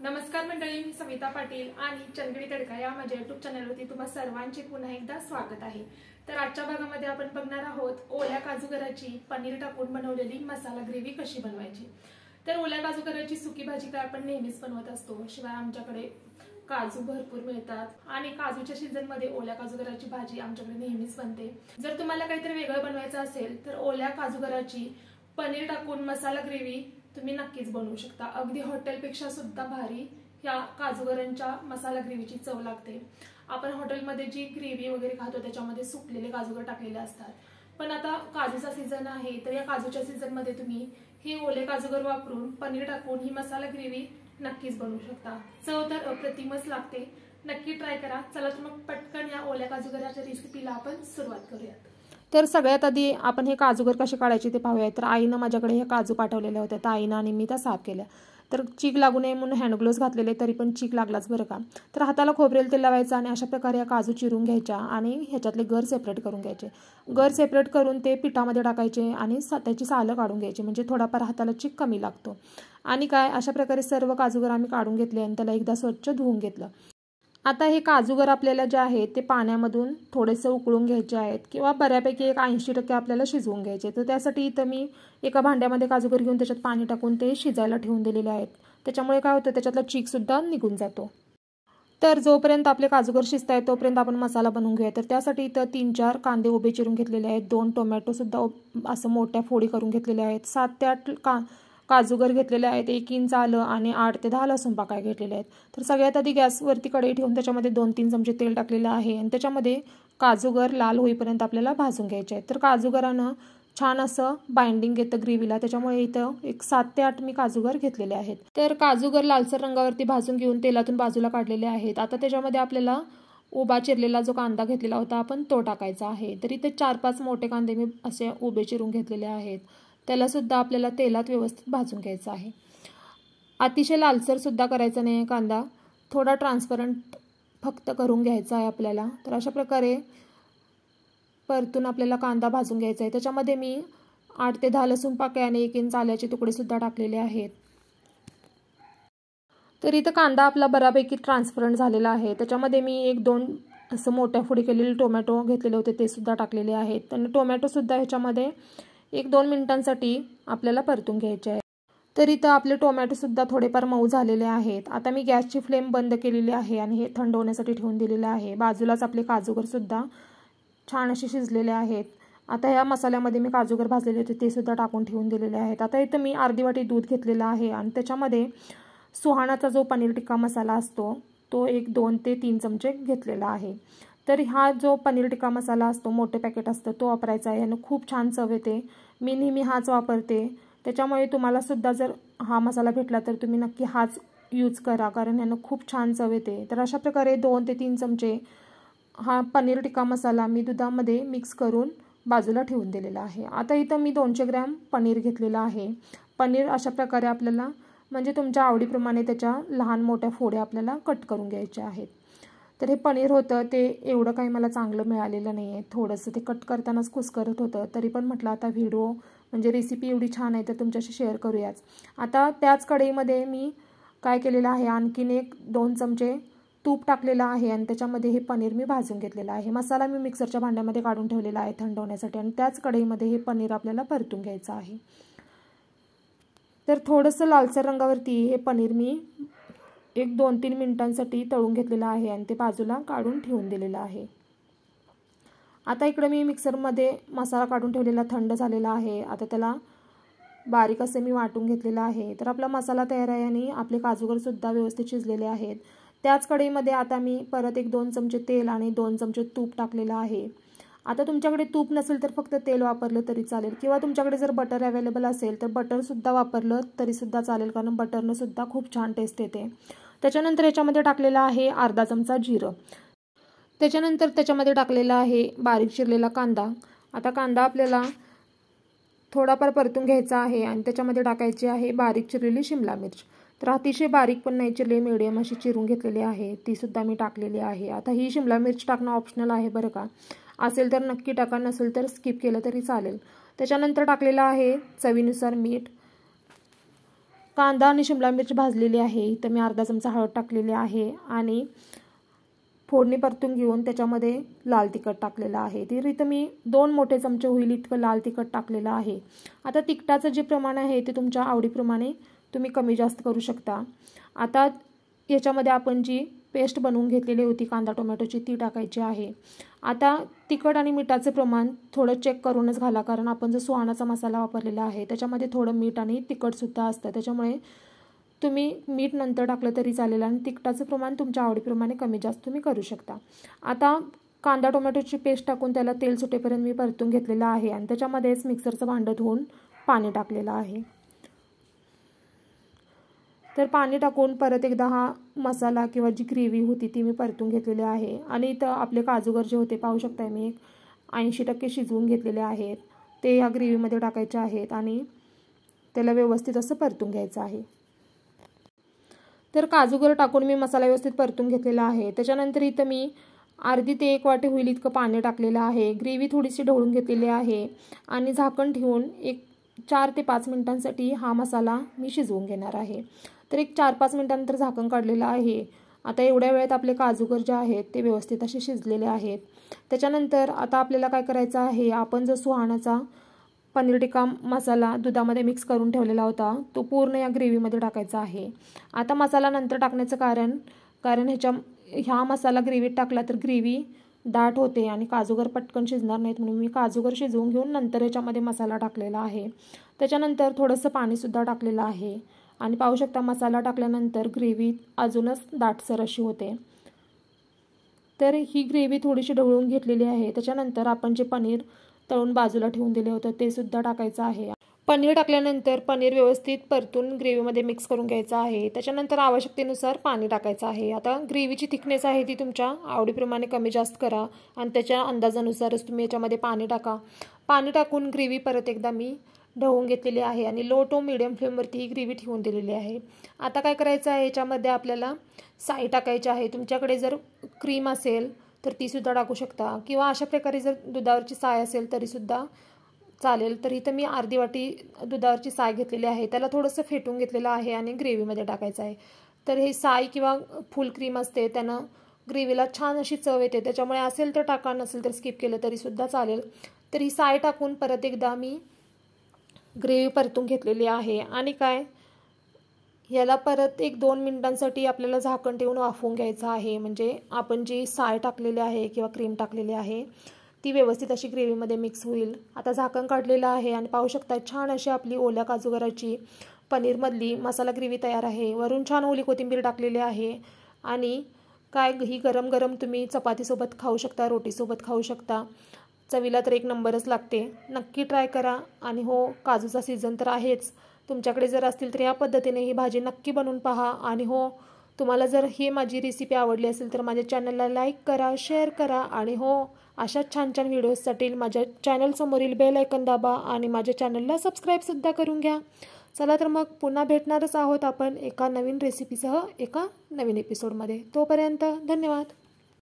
नमस्कार मंडळी, मी सविता पाटील आणि चंदगडी तडका या माझ्या YouTube चॅनलवरती तुम्हा सर्वांचे पुन्हा एकदा स्वागत आहे। तर आजच्या भागामध्ये आपण बघणार आहोत ओल्या काजूगराची पनीर टाकून बनवलेली मसाला ग्रेव्ही कशी बनवायची। तर ओल्या काजूगराची सुकी भाजी काय आपण नेहमीच बनवत असतो, शिवाय आमच्याकडे काजू भरपूर मिळतात आणि काजूच्या सीझन मध्ये ओल्या काजूगराची भाजी आमच्याकडे नेहमीच बनते। जर तुम्हाला काहीतरी वेगळं बनवायचं असेल तर ओल्या काजूगराची पनीर टाकून मसाला ग्रेव्ही तुम्ही नक्कीच बनवू शकता। अगदी हॉटेलपेक्षा सुद्धा भारी या काजूगरांच्या मसाला ग्रेव्हीची चव लागते। आपण हॉटेलमध्ये जी ग्रेव्ही वगैरे खातो त्याच्यामध्ये सुकलेले काजूगर टाकलेले असतात, पण आता काजूचा सीझन आहे तर या काजूच्या सीझन मध्ये तुम्ही हे ओले काजूगर वापरून पनीर टाकून ही मसाला ग्रेव्ही नक्कीच बनवू शकता। चव तर अप्रतिमच लागते, नक्की ट्राय करा। चला तर मग पटकन या ओल्या काजूगराच्या रेसिपीला आपण सुरुवात करूयात। तर सगळ्यात आधी आपण हे काजूगर कसे काढायचे ते पाहूया। तर आईने माझ्याकडे हे काजू पाठवलेले होते, तर आईने आणि मी त्या साफ केल्या। तर चीक लागू नये म्हणून हँड ग्लोव्स घातलेले, तरी पण चीक लागलाच बरं का। तर हाताला खोबरेल तेल लावायचं आणि अशा प्रकारे या काजू चिरून घ्यायच्या आणि ह्याच्यातले गर सेपरेट करून घ्यायचे। गर सेपरेट करून ते पिठामध्ये टाकायचे आणि त्याची सालं काढून घ्यायची, म्हणजे थोडाफार हाताला चीक कमी लागतो। आणि काय अशा प्रकारे सर्व काजूगर आम्ही काढून घेतले आणि त्याला एकदा स्वच्छ धुवून घेतलं। आता हे काजूगर आपल्याला जे आहेत ते पाण्यामधून थोडेसे उकळून घ्यायचे आहेत, किंवा बऱ्यापैकी एक 80% आपल्याला शिजवून घ्यायचे। तर त्यासाठी इथं मी एका भांड्यामध्ये काजूगर घेऊन त्याच्यात पाणी टाकून ते शिजायला ठेवून दिलेले आहेत। त्याच्यामुळे काय होतं, त्याच्यातला चीक सुद्धा निघून जातो। तर जोपर्यंत आपले काजूगर शिजतायत तोपर्यंत आपण मसाला बनवून घेऊया। तर त्यासाठी इथं 3-4 कांदे उभे चिरून घेतलेले आहेत, 2 टोमॅटो सुद्धा असं मोठ्या फोडी करून घेतलेल्या आहेत, 7 ते 8 काजूगर घेतलेले आहेत, 1 इंच आलं आणि 8 ते 10 लसूण पाकळ्या घेतलेल्या आहेत। तर सगळ्यात आधी गॅसवरती कढई ठेवून त्याच्यामध्ये 2-3 चमचे तेल टाकलेलं आहे आणि त्याच्यामध्ये काजूगर लाल होईपर्यंत आपल्याला भाजून घ्यायचे आहेत। तर काजूगरानं छान असं बाइंडिंग येतं ग्रेव्हीला, त्याच्यामुळे इथं एक 7 ते 8 मी काजूगर घेतलेले आहेत। तर काजूगर लालसर रंगावरती भाजून घेऊन तेलातून बाजूला काढलेले आहेत। आता त्याच्यामध्ये आपल्याला उभा चिरलेला जो कांदा घेतलेला होता आपण तो टाकायचा आहे। तर इथे 4-5 मोठे कांदे मी असे उभे चिरून घेतलेले आहेत, त्याला सुद्धा आपल्याला तेलात व्यवस्थित भाजून घ्यायचा आहे। अतिशय लालसर सुद्धा करायचा नाही कांदा, थोडा ट्रान्सपरंट फक्त करून घ्यायचा आहे आपल्याला। तर अशा प्रकारे परतून आपल्याला कांदा भाजून घ्यायचा आहे। त्याच्यामध्ये मी 8 ते 10 लसूण पाकळ्या आणि 1 इंच आल्याचे तुकडे सुद्धा टाकलेले आहेत। तर इथं कांदा आपला बऱ्यापैकी ट्रान्सपरंट झालेला आहे। त्याच्यामध्ये मी 1-2 असं मोठ्या फोडी केलेले टोमॅटो घेतलेले होते ते सुद्धा टाकलेले आहेत आणि टोमॅटो सुद्धा ह्याच्यामध्ये 1-2 मिनिटांसाठी आपल्याला परतून घ्यायचे आहे। तर इथं आपले टोमॅटो सुद्धा थोडेफार मऊ झालेले आहेत। आता मी गॅसची फ्लेम बंद केलेली आहे आणि हे थंड होण्यासाठी ठेवून दिलेले आहे। बाजूलाच आपले काजूगर सुद्धा छान असे शिजलेले आहेत। आता ह्या मसाल्यामध्ये मी काजूगर भाजलेले होते ते सुद्धा टाकून ठेवून दिलेले आहेत। आता इथं मी अर्धी वाटी दूध घेतलेला आहे आणि त्याच्यामध्ये सुहानाचा जो पनीर टिक्का मसाला असतो तो 1-2 ते 3 चमचे घेतलेला आहे। तर हा जो पनीर टिक्का मसाला असतो मोठे पॅकेट असतं तो वापरायचा आहे आणि खूप छान चव येते। मी नेहमी हाच वापरते, त्याच्यामुळे तुम्हाला सुद्धा जर हा मसाला भेटला तर तुम्ही नक्की हाच यूज करा, कारण यानं खूप छान चव येते। तर अशा प्रकारे 2 ते 3 चमचे हा पनीर टिक्का मसाला मी दुधामध्ये मिक्स करून बाजूला ठेवून दिलेला आहे। आता इथं मी 200 ग्रॅम पनीर घेतलेला आहे। पनीर अशा प्रकारे आपल्याला म्हणजे तुमच्या आवडीप्रमाणे त्याच्या लहान मोठ्या फोड्या आपल्याला कट करून घ्यायच्या आहेत। तर हे पनीर होतं ते एवढं काही मला चांगलं मिळालेलं नाही आहे, थोडंसं ते कट करतानाच कुस्करत होतं, तरी पण म्हटलं आता व्हिडिओ म्हणजे रेसिपी एवढी छान आहे तर तुमच्याशी शेअर करूयाच। आता त्याच कढईमध्ये मी काय केलेलं आहे, आणखीन 1-2 चमचे तूप टाकलेलं आहे आणि त्याच्यामध्ये हे पनीर मी भाजून घेतलेलं आहे। मसाला मी मिक्सरच्या भांड्यामध्ये काढून ठेवलेला आहे थंड होण्यासाठी आणि त्याच कढईमध्ये हे पनीर आपल्याला परतून घ्यायचं आहे। तर थोडंसं लालसर रंगावरती हे पनीर मी 1-2-3 मिनिटांसाठी तळून घेतलेलं आहे आणि ते बाजूला काढून ठेवून दिलेलं आहे। आता इकडे मी मिक्सरमध्ये मसाला काढून ठेवलेला थंड झालेला आहे, आता त्याला बारीक असे मी वाटून घेतलेला आहे। तर आपला मसाला तयार आहे आणि आपले काजूगर सुद्धा व्यवस्थित शिजलेले आहेत। त्याच कढईमध्ये आता मी परत 1-2 चमचे तेल आणि 2 चमचे तूप टाकलेलं आहे। आता तुमच्याकडे तूप नसेल तर फक्त तेल वापरलं तरी चालेल, किंवा तुमच्याकडे जर बटर अवेलेबल असेल तर बटर सुद्धा वापरलं तरी सुद्धा चालेल, कारण बटरनं सुद्धा खूप छान टेस्ट येते। त्याच्यानंतर याच्यामध्ये टाकलेला आहे अर्धा चमचा जिरं, त्याच्यानंतर त्याच्यामध्ये टाकलेला आहे बारीक चिरलेला कांदा। आता कांदा आपल्याला थोडाफार परतून घ्यायचा आहे आणि त्याच्यामध्ये टाकायची आहे बारीक चिरलेली शिमला मिर्च। तर अतिशय बारीक पण नाही चिरली, मीडियम अशी चिरून घेतलेली आहे, ती सुद्धा मी टाकलेली आहे। आता ही शिमला मिर्च टाकणं ऑप्शनल आहे बरं का, असेल तर नक्की टाका, नसेल तर स्किप केलं तरी चालेल। त्याच्यानंतर टाकलेलं आहे चवीनुसार मीठ कांदा आणि शिमला मिरची भाजलेली आहे. इथं मी अर्धा चमचा हळद टाकलेली आहे आणि फोडणी परतून घेऊन त्याच्यामध्ये लाल तिखट टाकलेलं आहे. तर इथं मी 2 मोठे चमचे होईल इतकं लाल तिखट टाकलेलं आहे. आता तिखटाचं जे प्रमाण आहे ते तुमच्या आवडीप्रमाणे तुम्ही कमी जास्त करू शकता. आता याच्यामध्ये आपण जी पेस्ट बनवून घेतलेली होती कांदा टोमॅटोची ती टाकायची आहे. आता तिखट आणि मिठाचं प्रमाण थोडं चेक करूनच घाला, कारण आपण जो सुहानाचा मसाला वापरलेला आहे त्याच्यामध्ये थोडं मीठ आणि तिखटसुद्धा असतं. त्याच्यामुळे तुम्ही मीठ नंतर टाकलं तरी चालेल आणि तिखटाचं प्रमाण तुमच्या आवडीप्रमाणे कमी जास्त तुम्ही करू शकता. आता कांदा टोमॅटोची पेस्ट टाकून त्याला तेल सुटेपर्यंत मी परतून घेतलेलं आहे आणि त्याच्यामध्येच मिक्सरचं भांडं धुवून पाणी टाकलेलं आहे. तर पाणी टाकून परत एकदा हा मसाला किंवा जी ग्रेव्ही होती ती मी परतून घेतलेली आहे. आणि इथं आपले काजूगर जे होते पाहू शकताय मी 80% शिजवून घेतलेले आहेत, ते या ग्रेव्हीमध्ये टाकायचे आहेत आणि त्याला व्यवस्थित असं परतून घ्यायचं आहे. तर काजूगर टाकून मी मसाला व्यवस्थित परतून घेतलेला आहे. त्याच्यानंतर इथं मी अर्धी ते 1 वाटी होईल इतकं पाणी टाकलेलं आहे. ग्रेव्ही थोडीशी ढवळून घेतलेली आहे आणि झाकण ठेवून 4 ते 5 मिनिटांसाठी हा मसाला मी शिजवून घेणार आहे. तर 4-5 मिनिटांनंतर झाकण काढलेलं आहे. आता एवढ्या वेळात आपले काजूगर जे आहेत ते व्यवस्थित असे शिजलेले आहेत. त्याच्यानंतर आता आपल्याला काय करायचं आहे, आपण जो सुहानाचा पनीर टिक्का मसाला दुधामध्ये मिक्स करून ठेवलेला होता तो पूर्ण या ग्रेव्हीमध्ये टाकायचा आहे. आता मसाला नंतर टाकण्याचं कारण ह्या मसाला ग्रेव्हीत टाकला तर ग्रेव्ही दाट होते आणि काजूगर पटकन शिजणार नाहीत, म्हणून मी काजूगर शिजवून घेऊन नंतर याच्यामध्ये मसाला टाकलेला आहे. त्याच्यानंतर थोडंसं पाणीसुद्धा टाकलेलं आहे आणि पाहू शकता मसाला टाकल्यानंतर ग्रेव्ही अजूनच दाटसर अशी होते. तर ही ग्रेव्ही थोडीशी ढवळून घेतलेली आहे. त्याच्यानंतर आपण जे पनीर तळून बाजूला ठेवून दिले होतं ते सुद्धा टाकायचं आहे. पनीर टाकल्यानंतर पनीर व्यवस्थित परतून ग्रेव्हीमध्ये मिक्स करून घ्यायचं आहे. त्याच्यानंतर आवश्यकतेनुसार पाणी टाकायचं आहे. आता ग्रेव्हीची थिकनेस आहे ती तुमच्या आवडीप्रमाणे कमी जास्त करा आणि त्याच्या अंदाजानुसारच तुम्ही याच्यामध्ये पाणी टाका. पाणी टाकून ग्रेव्ही परत एकदा मी ढवळून घेतलेली आहे आणि लो टू मीडियम फ्लेमवरती ही ग्रेव्ही ठेवून दिलेली आहे. आता काय करायचं आहे, याच्यामध्ये आपल्याला साई टाकायची आहे. तुमच्याकडे जर क्रीम असेल तर तीसुद्धा टाकू शकता किंवा अशा प्रकारे जर दुधावरची साय असेल तरीसुद्धा चालेल. तर इथं मी अर्धी वाटी दुधावरची साय घेतलेली आहे, त्याला थोडंसं फेटून घेतलेलं आहे आणि ग्रेव्हीमध्ये टाकायचं आहे. तर हे साय किंवा फुल क्रीम असते त्यानं ग्रेव्हीला छान अशी चव येते, त्याच्यामुळे असेल तर टाका, नसेल तर स्किप केलं तरीसुद्धा चालेल. तर ही साय टाकून परत एकदा मी ग्रेव्ही परतून घेतलेली आहे आणि याला परत 1-2 मिनिटांसाठी आपल्याला झाकण ठेवून वाफवून घ्यायचं आहे. म्हणजे आपण जी साय टाकलेली आहे किंवा क्रीम टाकलेली आहे ती व्यवस्थित अशी ग्रेव्हीमध्ये मिक्स होईल. आता झाकण काढलेलं आहे आणि पाहू शकता छान अशी आपली ओल्या काजूगराची पनीरमधली मसाला ग्रेव्ही तयार आहे. वरून छान ओली कोथिंबीर टाकलेली आहे आणि ही गरम गरम तुम्ही चपातीसोबत खाऊ शकता, रोटीसोबत खाऊ शकता. चवीला तर एक नंबरच लागते. नक्की ट्राय करा. आणि हो, काजूचा सीझन तर आहेच, तुमच्याकडे जर असतील तर या पद्धतीने ही भाजी नक्की बनवून पहा. आणि हो, तुम्हाला जर ही माझी रेसिपी आवडली असेल तर माझ्या चॅनलला लाईक करा, शेअर करा आणि हो, अशाच छान छान व्हिडिओजसाठी माझ्या चॅनलसमोरील बेल आयकॉन दाबा आणि माझ्या चॅनलला सबस्क्राईबसुद्धा करून घ्या. चला तर मग पुन्हा भेटणारच आहोत आपण एका नवीन रेसिपीसह एका नवीन एपिसोडमध्ये. तोपर्यंत धन्यवाद.